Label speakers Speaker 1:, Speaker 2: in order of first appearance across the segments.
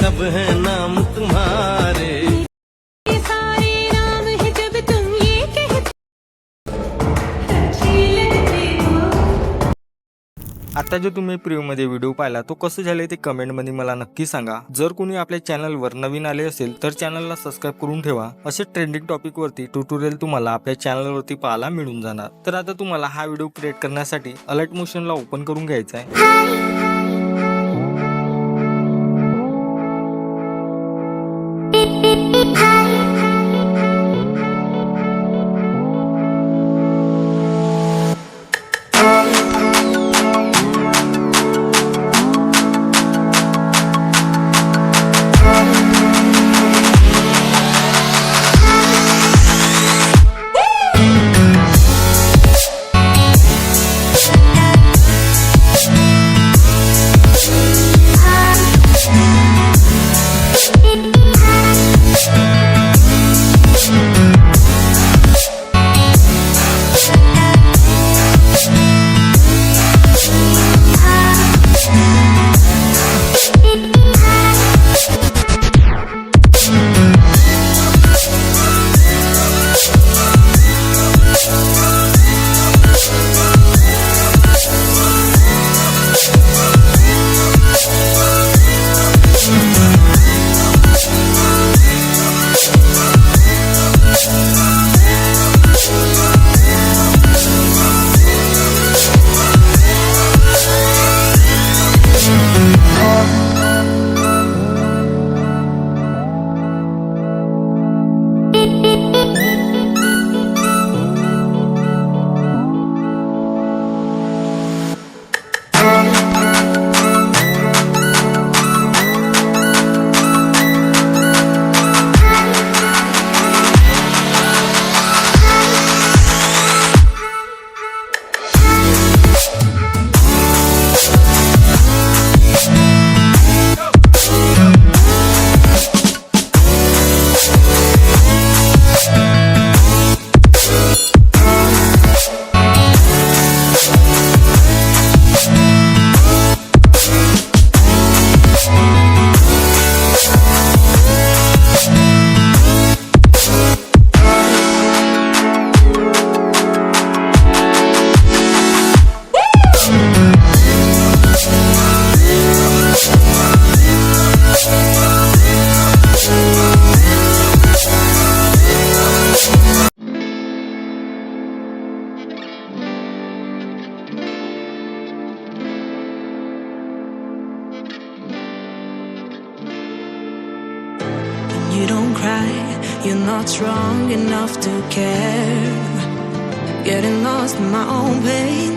Speaker 1: सब है नाम तुम्हारे।
Speaker 2: आता जो तुम्ही प्रिव्ह्यूमध्ये व्हिडिओ पाहिला तो कसं झाले ते कमेंटमध्ये मला नक्की सांगा। जर कोणी आपल्या चॅनलवर नवीन आले असेल तर चॅनलला सबस्क्राइब करून ठेवा। असे ट्रेंडिंग टॉपिक वरती ट्युटोरियल तुम्हाला आपल्या चॅनलवरती पाहायला मिळून जाणार। तर आता तुम्हाला हा व्हिडिओ क्रिएट करण्यासाठी अलाइट मोशनला ओपन करून घ्यायचा आहे।
Speaker 3: You don't cry, you're not strong enough to care. Getting lost in my own pain,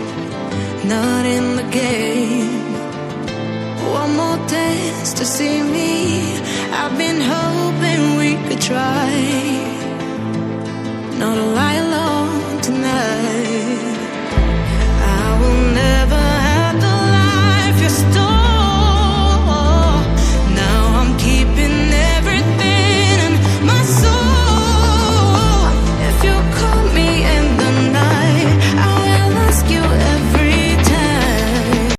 Speaker 3: not in the game. One more dance to see me